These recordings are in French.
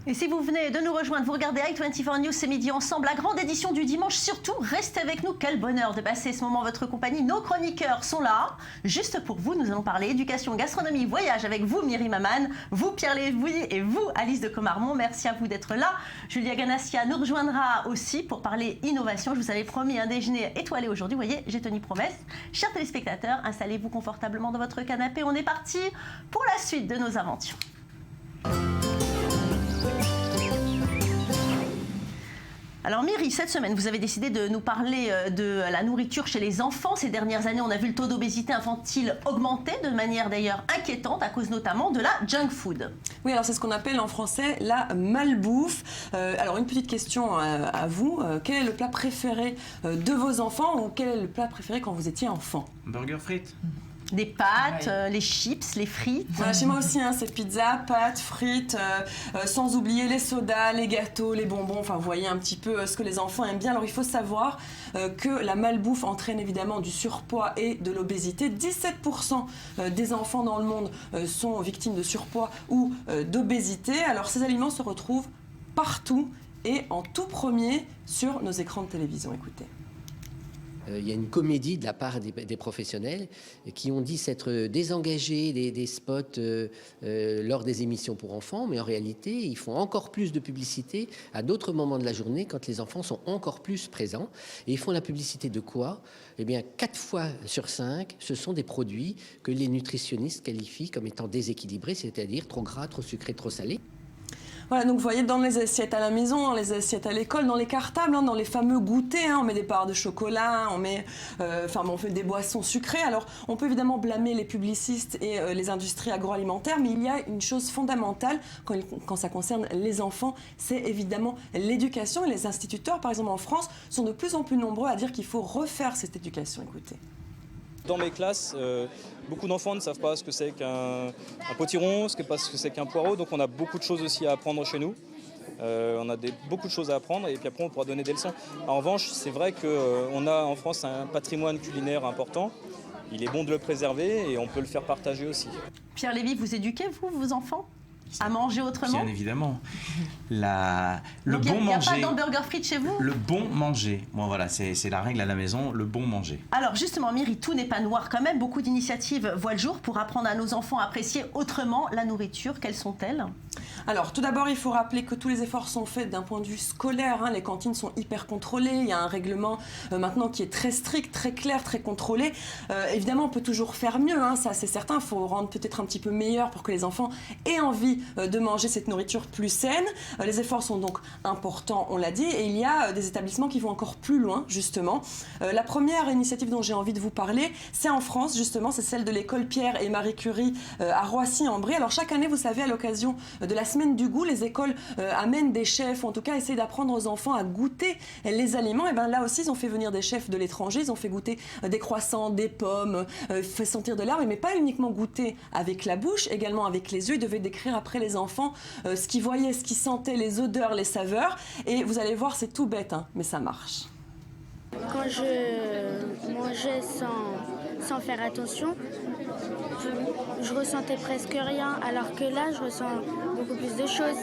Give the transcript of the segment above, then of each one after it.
Et si vous venez de nous rejoindre, vous regardez i24 News, c'est midi ensemble, la grande édition du dimanche. Surtout, restez avec nous. Quel bonheur de passer ce moment en votre compagnie. Nos chroniqueurs sont là. Juste pour vous, nous allons parler éducation, gastronomie, voyage avec vous, Myri Maman, vous, Pierre Lévy et vous, Alice de Comarmont. Merci à vous d'être là. Julia Ganassia nous rejoindra aussi pour parler innovation. Je vous avais promis un déjeuner étoilé aujourd'hui. Vous voyez, j'ai tenu promesse. Chers téléspectateurs, installez-vous confortablement dans votre canapé. On est parti pour la suite de nos aventures. Alors Myri, cette semaine, vous avez décidé de nous parler de la nourriture chez les enfants. Ces dernières années, on a vu le taux d'obésité infantile augmenter de manière d'ailleurs inquiétante à cause notamment de la junk food. Oui, alors c'est ce qu'on appelle en français la malbouffe. Alors une petite question à vous. Quel est le plat préféré de vos enfants ou quel est le plat préféré quand vous étiez enfant? Burger frites. Des pâtes, les chips, les frites. Voilà, chez moi aussi, hein, c'est pizza, pâtes, frites, sans oublier les sodas, les gâteaux, les bonbons. Enfin, vous voyez un petit peu ce que les enfants aiment bien. Alors, il faut savoir que la malbouffe entraîne évidemment du surpoids et de l'obésité. 17% des enfants dans le monde sont victimes de surpoids ou d'obésité. Alors, ces aliments se retrouvent partout et en tout premier sur nos écrans de télévision. Écoutez. Il y a une comédie de la part des professionnels qui ont dit s'être désengagés des spots lors des émissions pour enfants, mais en réalité, ils font encore plus de publicité à d'autres moments de la journée quand les enfants sont encore plus présents. Et ils font la publicité de quoi? Eh bien, 4 fois sur 5, ce sont des produits que les nutritionnistes qualifient comme étant déséquilibrés, c'est-à-dire trop gras, trop sucrés, trop salés. Voilà, donc vous voyez, dans les assiettes à la maison, dans les assiettes à l'école, dans les cartables, hein, dans les fameux goûters, hein, on met des barres de chocolat, on fait des boissons sucrées. Alors, on peut évidemment blâmer les publicistes et les industries agroalimentaires, mais il y a une chose fondamentale quand ça concerne les enfants, c'est évidemment l'éducation. Et les instituteurs, par exemple en France, sont de plus en plus nombreux à dire qu'il faut refaire cette éducation. Écoutez. Dans mes classes, beaucoup d'enfants ne savent pas ce que c'est qu'un potiron, ce que c'est qu'un poireau, donc on a beaucoup de choses aussi à apprendre chez nous. On a beaucoup de choses à apprendre et puis après on pourra donner des leçons. En revanche, c'est vrai qu'on a en France un patrimoine culinaire important. Il est bon de le préserver et on peut le faire partager aussi. Pierre Lévy, vous éduquez, vous, vos enfants à manger autrement? Bien évidemment. Le Donc, bon manger. Il n'y a pas de burger frites chez vous? Le bon manger. Bon voilà, c'est la règle à la maison, le bon manger. Alors justement, Myri, tout n'est pas noir quand même. Beaucoup d'initiatives voient le jour pour apprendre à nos enfants à apprécier autrement la nourriture. Quelles sont-elles? Alors, tout d'abord, il faut rappeler que tous les efforts sont faits d'un point de vue scolaire. Hein. Les cantines sont hyper contrôlées. Il y a un règlement maintenant qui est très strict, très clair, très contrôlé. Évidemment, on peut toujours faire mieux, hein, ça c'est certain. Il faut rendre peut-être un petit peu meilleur pour que les enfants aient envie de manger cette nourriture plus saine. Les efforts sont donc importants, on l'a dit. Et il y a des établissements qui vont encore plus loin, justement. La première initiative dont j'ai envie de vous parler, c'est en France, justement. C'est celle de l'école Pierre et Marie Curie à Roissy-en-Brie. Alors, chaque année, vous savez, à l'occasion de la semaine du goût, les écoles amènent des chefs, ou en tout cas essayent d'apprendre aux enfants à goûter les aliments. Et bien là aussi, ils ont fait venir des chefs de l'étranger, ils ont fait goûter des croissants, des pommes, fait sentir de l'herbe, mais pas uniquement goûter avec la bouche, également avec les yeux. Ils devaient décrire après les enfants ce qu'ils voyaient, ce qu'ils sentaient, les odeurs, les saveurs. Et vous allez voir, c'est tout bête, hein, mais ça marche. Quand je mangeais sans faire attention, je ressentais presque rien, alors que là, je ressens beaucoup plus de choses.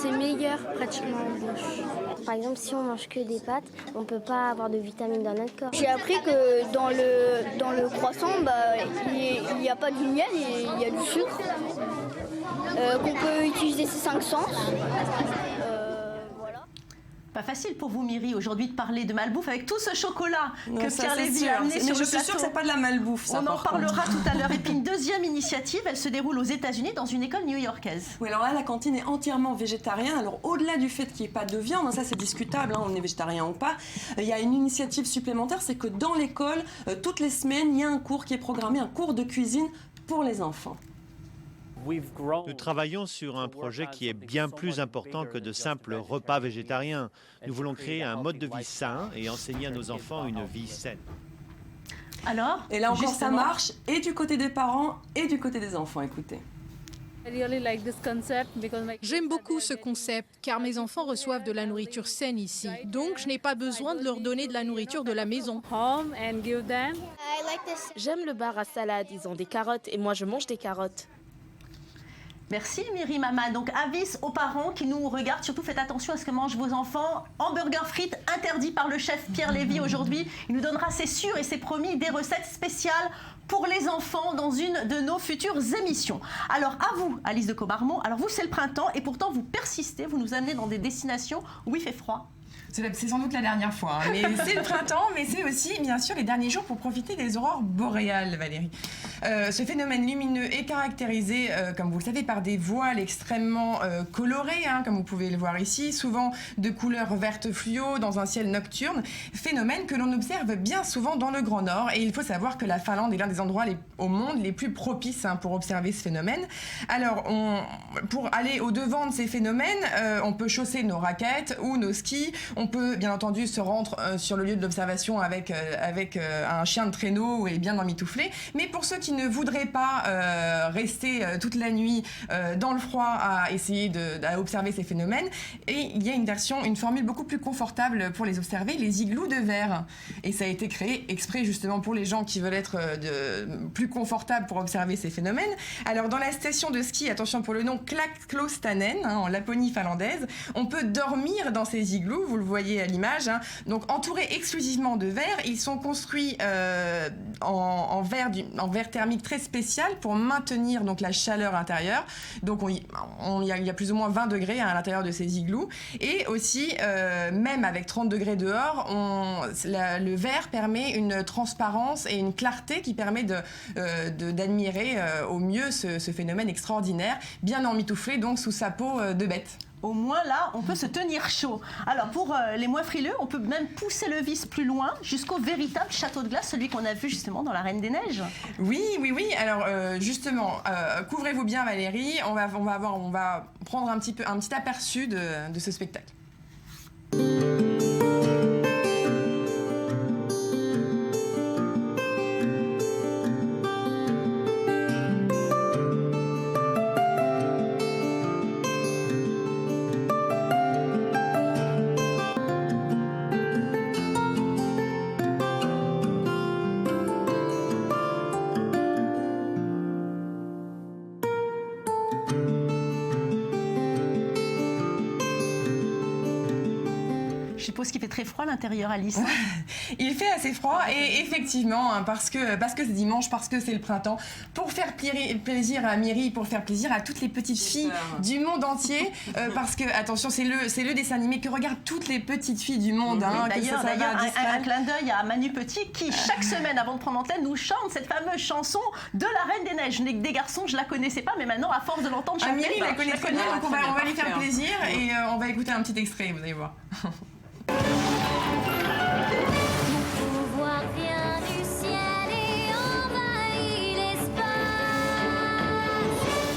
C'est meilleur pratiquement en bouche. Par exemple, si on mange que des pâtes, on ne peut pas avoir de vitamines dans notre corps. J'ai appris que dans le croissant, il n'y a pas de miel, il y a du sucre, qu'on peut utiliser ses 5 sens. Pas facile pour vous, Myri, aujourd'hui de parler de malbouffe avec tout ce chocolat que ça, Pierre Lévy a amené sur le plateau. Mais je suis sûre que c'est pas de la malbouffe, ça. On en parlera tout à l'heure. Et puis une deuxième initiative, elle se déroule aux États-Unis dans une école new-yorkaise. Oui, alors là, la cantine est entièrement végétarienne. Alors au-delà du fait qu'il n'y ait pas de viande, ça c'est discutable, hein, on est végétarien ou pas, il y a une initiative supplémentaire, c'est que dans l'école, toutes les semaines, il y a un cours qui est programmé, un cours de cuisine pour les enfants. Nous travaillons sur un projet qui est bien plus important que de simples repas végétariens. Nous voulons créer un mode de vie sain et enseigner à nos enfants une vie saine. Alors, et là encore, ça marche, et du côté des parents et du côté des enfants, écoutez. J'aime beaucoup ce concept car mes enfants reçoivent de la nourriture saine ici. Donc je n'ai pas besoin de leur donner de la nourriture de la maison. J'aime le bar à salade, ils ont des carottes et moi je mange des carottes. Merci Myri Mama. Donc avis aux parents qui nous regardent, surtout faites attention à ce que mangent vos enfants. Hamburger frites interdit par le chef Pierre Lévy aujourd'hui. Il nous donnera, c'est sûr et c'est promis, des recettes spéciales pour les enfants dans une de nos futures émissions. Alors à vous Alice de Caumarmont, alors vous c'est le printemps et pourtant vous persistez, vous nous amenez dans des destinations où il fait froid. C'est sans doute la dernière fois, hein. Mais c'est le printemps, mais c'est aussi, bien sûr, les derniers jours pour profiter des aurores boréales, Valérie. Ce phénomène lumineux est caractérisé, comme vous le savez, par des voiles extrêmement colorées, hein, comme vous pouvez le voir ici, souvent de couleur verte fluo dans un ciel nocturne, phénomène que l'on observe bien souvent dans le Grand Nord. Et il faut savoir que la Finlande est l'un des endroits au monde les plus propices, hein, pour observer ce phénomène. Alors, pour aller au-devant de ces phénomènes, on peut chausser nos raquettes ou nos skis. On peut bien entendu se rendre sur le lieu de l'observation avec un chien de traîneau et bien emmitouflé. Mais pour ceux qui ne voudraient pas rester toute la nuit dans le froid à essayer à observer ces phénomènes, et il y a une formule beaucoup plus confortable pour les observer, les igloos de verre. Et ça a été créé exprès justement pour les gens qui veulent être plus confortables pour observer ces phénomènes. Alors dans la station de ski, attention pour le nom, Klakklostanen, hein, en Laponie finlandaise, on peut dormir dans ces igloos, vous le voyez à l'image, hein. Donc entourés exclusivement de verre, ils sont construits en verre thermique très spécial pour maintenir donc la chaleur intérieure. Donc il y a plus ou moins 20 degrés à l'intérieur de ces igloos. Et aussi, même avec 30 degrés dehors, le verre permet une transparence et une clarté qui permet d'admirer au mieux ce phénomène extraordinaire, bien emmitouflé donc sous sa peau de bête. Au moins là, on peut se tenir chaud. Alors pour les moins frileux, on peut même pousser le vice plus loin jusqu'au véritable château de glace, celui qu'on a vu justement dans la Reine des Neiges. Oui. Alors justement, couvrez-vous bien Valérie, on va prendre un petit aperçu de ce spectacle. Je suppose qu'il fait très froid à l'intérieur, Alice. Il fait assez froid et effectivement, hein, parce que c'est dimanche, parce que c'est le printemps, pour faire plaisir à Myri, pour faire plaisir à toutes les petites filles du monde entier, parce que, attention, c'est le dessin animé que regardent toutes les petites filles du monde. Hein, d'ailleurs, un clin d'œil à Manu Petit qui, chaque semaine avant de prendre l'antenne, nous chante cette fameuse chanson de la Reine des Neiges. Des garçons, je la connaissais pas, mais maintenant, à force de l'entendre chanter... Myri la connaît très bien, donc on va lui faire plaisir et on va écouter un petit extrait, vous allez voir. Mon pouvoir vient du ciel et envahit l'espace.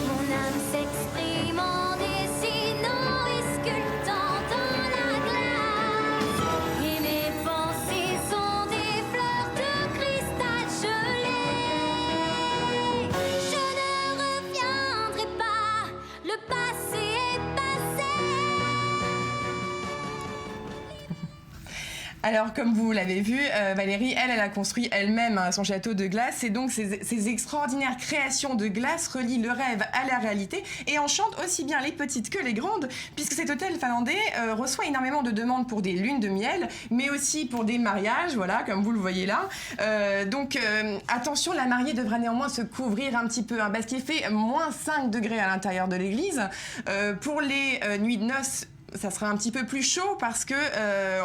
Mon âme s'exprime en dessinant et sculptant dans la glace. Et mes pensées sont des fleurs de cristal gelé. Je ne reviendrai pas, le passé est passé. Alors, comme vous l'avez vu, Valérie, elle a construit elle-même son château de glace. Et donc, ces extraordinaires créations de glace relient le rêve à la réalité et enchantent aussi bien les petites que les grandes, puisque cet hôtel finlandais reçoit énormément de demandes pour des lunes de miel, mais aussi pour des mariages, voilà, comme vous le voyez là. Donc, attention, la mariée devra néanmoins se couvrir un petit peu, hein, parce qu'il fait moins 5 degrés à l'intérieur de l'église. Pour les nuits de noces, ça sera un petit peu plus chaud parce que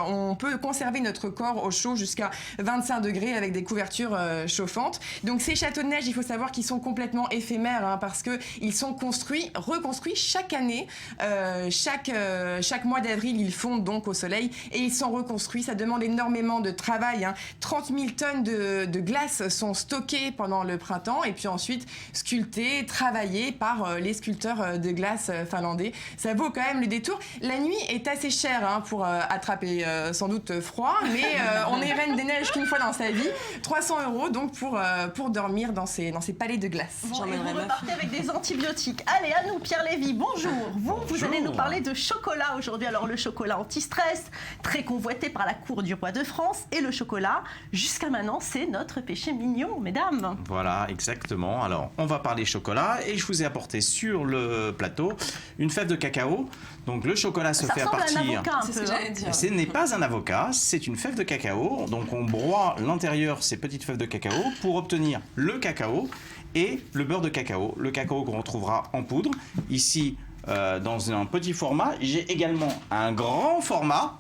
on peut conserver notre corps au chaud jusqu'à 25 degrés avec des couvertures chauffantes. Donc ces châteaux de neige, il faut savoir qu'ils sont complètement éphémères, hein, parce qu'ils sont reconstruits chaque année. Chaque mois d'avril, ils fondent donc au soleil et ils sont reconstruits. Ça demande énormément de travail, hein. 30 000 tonnes de glace sont stockées pendant le printemps et puis ensuite sculptées, travaillées par les sculpteurs de glace finlandais. Ça vaut quand même le détour. La la nuit est assez chère hein, pour attraper sans doute froid, mais on est reine des neiges qu'une fois dans sa vie. 300 € donc pour dormir dans ces palais de glace. Bon, et vous repartez avec des antibiotiques. Allez, à nous, Pierre Lévy, bonjour. Vous allez nous parler de chocolat aujourd'hui. Alors, le chocolat anti-stress, très convoité par la cour du roi de France. Et le chocolat, jusqu'à maintenant, c'est notre péché mignon, mesdames. Voilà, exactement. Alors, on va parler chocolat et je vous ai apporté sur le plateau une fève de cacao. Donc, le chocolat se fait à partir... C'est ce que j'allais dire. Ce n'est pas un avocat, c'est une fève de cacao. Donc, on broie l'intérieur, ces petites fèves de cacao, pour obtenir le cacao et le beurre de cacao. Le cacao qu'on retrouvera en poudre. Ici, dans un petit format. J'ai également un grand format.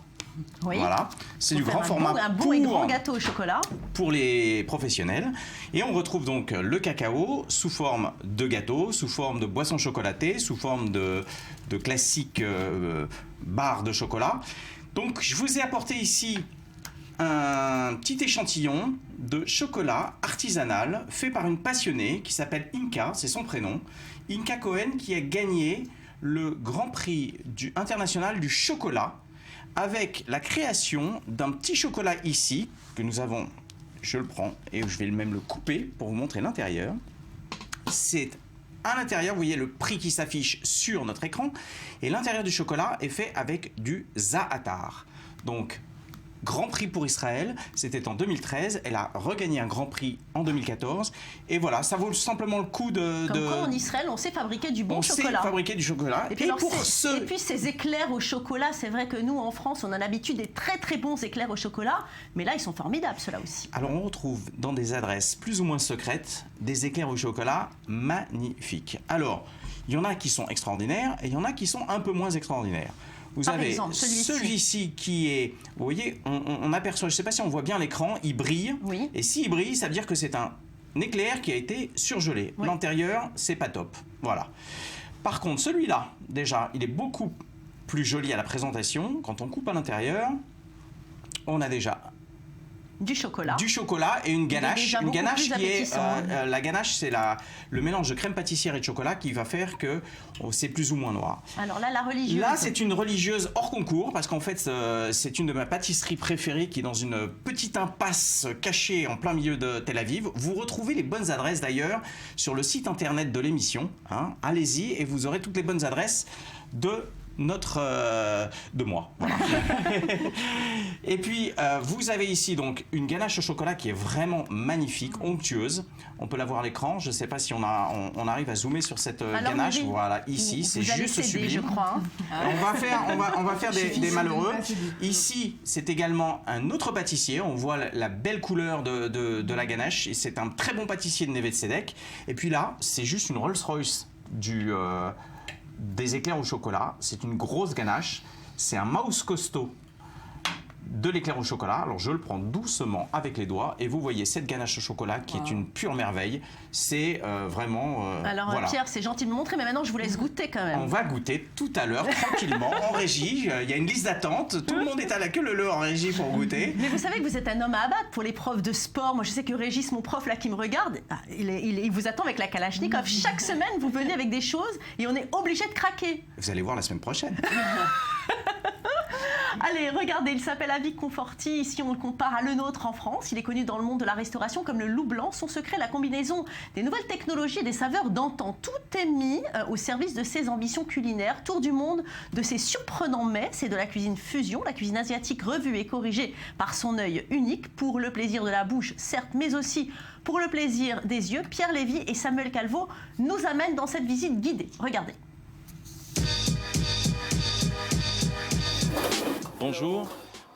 Oui. Voilà, c'est du grand format un bon et grand gâteau au chocolat pour les professionnels. Et on retrouve donc le cacao sous forme de gâteau, sous forme de boisson chocolatée, sous forme de classiques barres de chocolat. Donc je vous ai apporté ici un petit échantillon de chocolat artisanal fait par une passionnée qui s'appelle Inka, c'est son prénom. Inka Cohen qui a gagné le Grand Prix international du chocolat avec la création d'un petit chocolat ici, que nous avons, je le prends et je vais même le couper pour vous montrer l'intérieur. C'est à l'intérieur, vous voyez le prix qui s'affiche sur notre écran, et l'intérieur du chocolat est fait avec du za'atar. Donc, Grand Prix pour Israël, c'était en 2013, elle a regagné un Grand Prix en 2014, et voilà, ça vaut simplement le coup de... Comme quoi en Israël, on sait fabriquer du bon chocolat. On sait fabriquer du chocolat, et puis ces éclairs au chocolat, c'est vrai que nous, en France, on a l'habitude des très très bons éclairs au chocolat, mais là, ils sont formidables, ceux-là aussi. Alors, on retrouve dans des adresses plus ou moins secrètes, des éclairs au chocolat magnifiques. Alors, il y en a qui sont extraordinaires, et il y en a qui sont un peu moins extraordinaires. Vous avez celui-ci qui est, vous voyez, on aperçoit, je ne sais pas si on voit bien l'écran, il brille. Oui. Et s'il brille, ça veut dire que c'est un éclair qui a été surgelé. Oui. L'intérieur, c'est pas top. Voilà. Par contre, celui-là, déjà, il est beaucoup plus joli à la présentation. Quand on coupe à l'intérieur, on a déjà du chocolat. Du chocolat et une ganache. Une ganache qui est... la ganache, c'est le mélange de crème pâtissière et de chocolat qui va faire que c'est plus ou moins noir. Alors là, la religieuse... Là, c'est une religieuse hors concours parce qu'en fait, c'est une de mes pâtisseries préférées qui est dans une petite impasse cachée en plein milieu de Tel Aviv. Vous retrouvez les bonnes adresses d'ailleurs sur le site internet de l'émission. Hein. Allez-y et vous aurez toutes les bonnes adresses de moi. Voilà. Et puis vous avez ici donc une ganache au chocolat qui est vraiment magnifique, onctueuse. On peut la voir à l'écran. Je ne sais pas si on arrive à zoomer sur cette ganache. Voilà, ici, c'est juste sublime. Je crois. On va faire des malheureux. Ici, c'est également un autre pâtissier. On voit la belle couleur de la ganache. Et c'est un très bon pâtissier de Neve Tzedek. Et puis là, c'est juste une Rolls-Royce des éclairs au chocolat. C'est une grosse ganache. C'est un mouse costaud de l'éclair au chocolat. Alors je le prends doucement avec les doigts et vous voyez cette ganache au chocolat qui est une pure merveille. C'est vraiment... Alors voilà. Pierre, c'est gentil de me montrer, mais maintenant je vous laisse goûter quand même. On va goûter tout à l'heure tranquillement en régie. Il y a une liste d'attente. Tout le monde est à la queue leu en régie pour goûter. Mais vous savez que vous êtes un homme à abattre pour les profs de sport. Moi je sais que Régis, mon prof là qui me regarde, il vous attend avec la Kalachnikov. Chaque semaine vous venez avec des choses et on est obligé de craquer. Vous allez voir la semaine prochaine. Allez, regardez, il s'appelle Avic Conforti. Ici, on le compare à le nôtre en France. Il est connu dans le monde de la restauration comme le loup blanc. Son secret, la combinaison des nouvelles technologies et des saveurs d'antan. Tout est mis au service de ses ambitions culinaires. Tour du monde de ses surprenants mets. C'est de la cuisine fusion, la cuisine asiatique revue et corrigée par son œil unique. Pour le plaisir de la bouche, certes, mais aussi pour le plaisir des yeux. Pierre Lévy et Samuel Calvo nous amènent dans cette visite guidée. Regardez. Bonjour,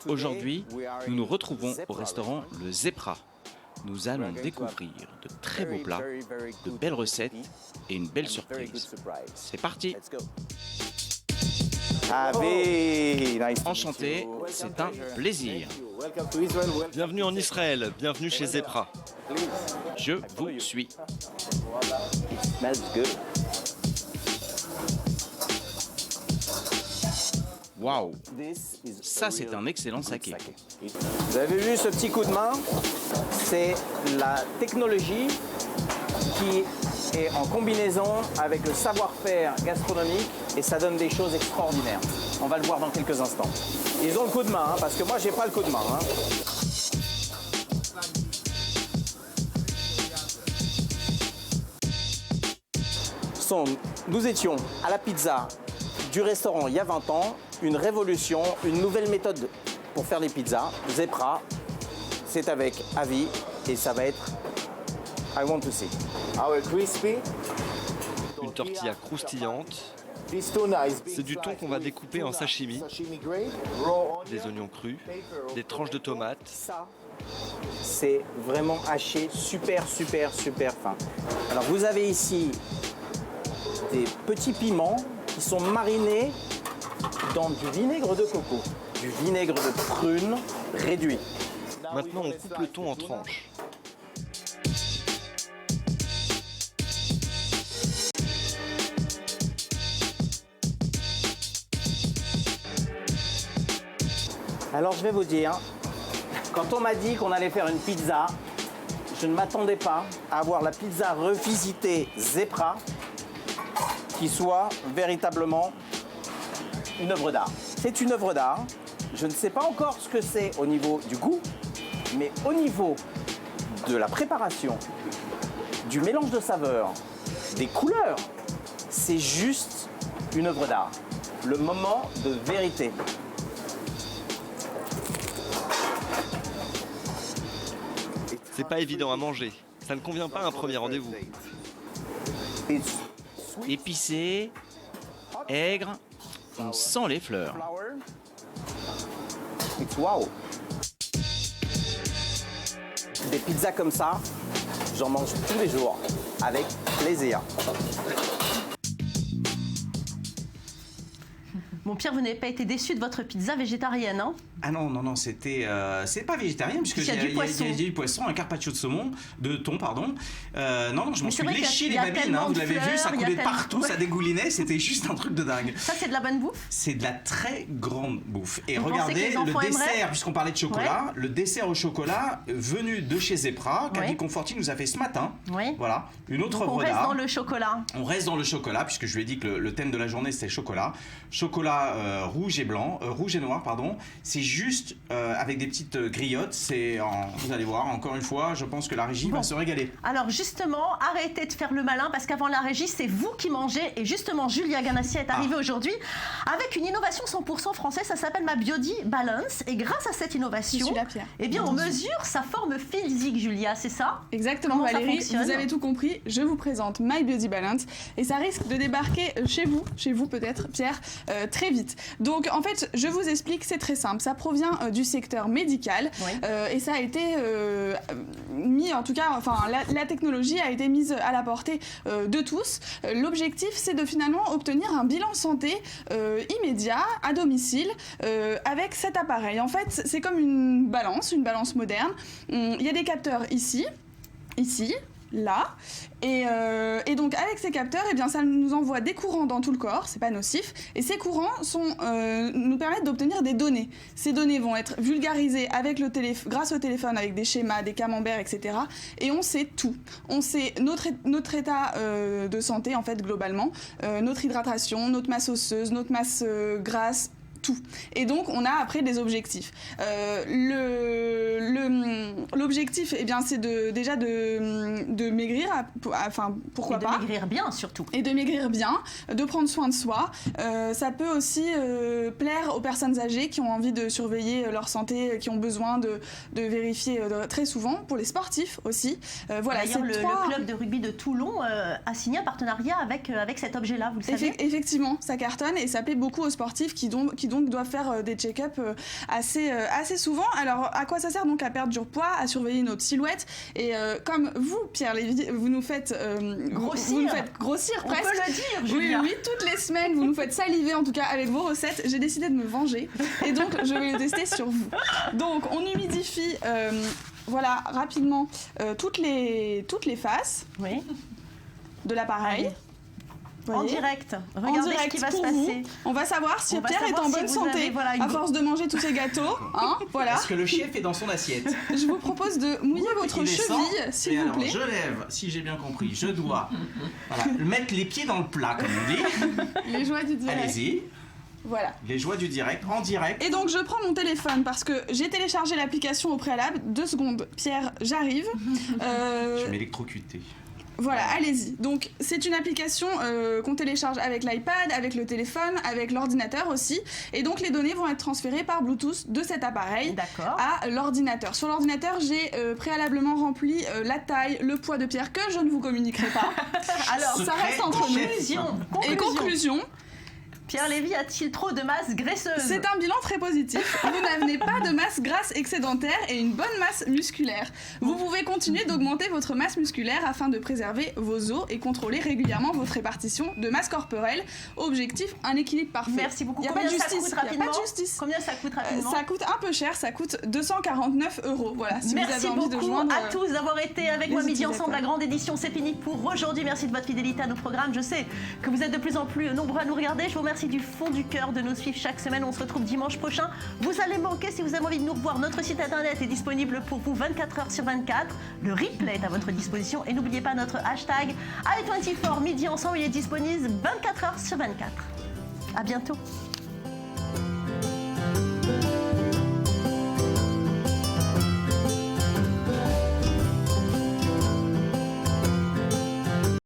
aujourd'hui nous nous retrouvons au restaurant Le Zepra. Nous allons découvrir de très beaux plats, de belles recettes et une belle surprise. C'est parti! Enchanté, c'est un plaisir. Bienvenue en Israël, bienvenue chez Zepra. Je vous suis. Waouh, ça c'est un excellent saké. Vous avez vu ce petit coup de main? C'est la technologie qui et en combinaison avec le savoir-faire gastronomique, et ça donne des choses extraordinaires. On va le voir dans quelques instants. Ils ont le coup de main, hein, parce que moi, j'ai pas le coup de main. Hein. Nous étions à la pizza du restaurant il y a 20 ans, une révolution, une nouvelle méthode pour faire des pizzas, Zepra. C'est avec Avi et ça va être I want to see. Une tortilla croustillante. C'est du thon qu'on va découper en sashimi. Des oignons crus, des tranches de tomates. C'est vraiment haché super fin. Alors vous avez ici des petits piments qui sont marinés dans du vinaigre de coco, du vinaigre de prune réduit. Maintenant, on coupe le thon en tranches. Alors je vais vous dire, quand on m'a dit qu'on allait faire une pizza, je ne m'attendais pas à avoir la pizza revisitée Zepra qui soit véritablement une œuvre d'art. C'est une œuvre d'art. Je ne sais pas encore ce que c'est au niveau du goût, mais au niveau de la préparation, du mélange de saveurs, des couleurs, c'est juste une œuvre d'art. Le moment de vérité. C'est pas évident à manger. Ça ne convient pas à un premier rendez-vous. Épicé, aigre, on sent les fleurs. Wow. Des pizzas comme ça, j'en mange tous les jours, avec plaisir. Bon, Pierre, vous n'avez pas été déçu de votre pizza végétarienne, hein? Ah non, c'était... c'est pas végétarien, puisque il y a du poisson, un carpaccio de thon, pardon. Non, je m'en suis léché les babines, hein, vous l'avez vu, ça coulait partout, ça dégoulinait, c'était juste un truc de dingue. Ça, c'est de la bonne bouffe? C'est de la très grande bouffe. Et vous regardez, le dessert, aimeraient? puisqu'on parlait de chocolat, le dessert au chocolat venu de chez Zepra, qu'Annie Conforti nous a fait ce matin. Voilà, une autre œuvre d'art. On reste dans le chocolat. On reste dans le chocolat, puisque je lui ai dit que le thème de la journée, c'était chocolat. Chocolat rouge et noir, pardon. C'est juste avec des petites griottes. Vous allez voir, encore une fois, je pense que la régie va se régaler. Alors justement, arrêtez de faire le malin, parce qu'avant la régie, c'est vous qui mangez. Et justement, Julia Ganassia est arrivée aujourd'hui avec une innovation 100% française. Ça s'appelle ma Biodi Balance. Et grâce à cette innovation, eh bien, on mesure sa forme physique, Julia, c'est ça? Exactement, comment Valérie, vous avez tout compris. Je vous présente My Biodi Balance. Et ça risque de débarquer chez vous peut-être, Pierre, très vite. Donc, en fait, je vous explique, c'est très simple. Ça provient du secteur médical et ça a été mis, en tout cas, enfin, la technologie a été mise à la portée de tous. L'objectif, c'est de finalement obtenir un bilan santé immédiat à domicile avec cet appareil. En fait, c'est comme une balance moderne. Il y a des capteurs ici, là, et donc avec ces capteurs, eh bien, ça nous envoie des courants dans tout le corps, c'est pas nocif, et ces courants nous permettent d'obtenir des données. Ces données vont être vulgarisées grâce au téléphone, avec des schémas, des camemberts, etc. Et on sait tout. On sait notre état de santé, en fait, globalement, notre hydratation, notre masse osseuse, notre masse grasse, tout. Et donc, on a après des objectifs. L'objectif, eh bien, c'est déjà de maigrir, enfin, pourquoi pas. Et de maigrir bien, surtout. Et de maigrir bien, de prendre soin de soi. Ça peut aussi plaire aux personnes âgées qui ont envie de surveiller leur santé, qui ont besoin de vérifier très souvent, pour les sportifs aussi. Voilà, d'ailleurs, le club de rugby de Toulon a signé un partenariat avec cet objet-là, vous le savez. Effectivement, ça cartonne et ça plaît beaucoup aux sportifs qui donc doivent faire des check-up assez souvent. Alors, à quoi ça sert donc? À perdre du poids, à surveiller notre silhouette. Et comme vous, Pierre Lévy, vous nous faites grossir. Vous nous faites grossir presque. On peut le dire, Julia. Oui, toutes les semaines, vous nous faites saliver, en tout cas, avec vos recettes. J'ai décidé de me venger. Et donc, je vais le tester sur vous. Donc, on humidifie, voilà, rapidement, toutes les faces de l'appareil. En direct. Regardez ce qui va se passer. On va savoir si Pierre est en bonne santé à force de manger tous ces gâteaux. Voilà. Est-ce que le chef est dans son assiette? Je vous propose de mouiller votre cheville, s'il vous plaît. Je lève, si j'ai bien compris, je dois mettre les pieds dans le plat, comme on dit. Les joies du direct. Allez-y. Voilà. Les joies du direct, en direct. Et donc je prends mon téléphone parce que j'ai téléchargé l'application au préalable. 2 secondes, Pierre, j'arrive. Je suis électrocuté. Voilà, allez-y. Donc c'est une application qu'on télécharge avec l'iPad, avec le téléphone, avec l'ordinateur aussi. Et donc les données vont être transférées par Bluetooth de cet appareil à l'ordinateur. Sur l'ordinateur, j'ai préalablement rempli la taille, le poids de Pierre que je ne vous communiquerai pas. Alors ça reste entre nous. Et conclusion. Pierre Lévy a-t-il trop de masse graisseuse? C'est un bilan très positif. Vous n'avez pas de masse grasse excédentaire et une bonne masse musculaire. Vous pouvez continuer d'augmenter votre masse musculaire afin de préserver vos os et contrôler régulièrement votre répartition de masse corporelle. Objectif, un équilibre parfait. Merci beaucoup. Il n'y a pas de justice. Combien ça coûte rapidement? Ça coûte un peu cher, ça coûte 249 €. Voilà, si merci vous avez envie de joindre. Merci beaucoup à tous d'avoir été avec moi midi ensemble. La grande édition, c'est fini pour aujourd'hui. Merci de votre fidélité à nos programmes. Je sais que vous êtes de plus en plus nombreux à nous regarder. Je vous remercie du fond du cœur de nous suivre chaque semaine. On se retrouve dimanche prochain. Vous allez manquer si vous avez envie de nous revoir. Notre site internet est disponible pour vous 24h/24. Le replay est à votre disposition. Et n'oubliez pas notre hashtag i24 midi ensemble. Il est disponible 24h/24. À bientôt.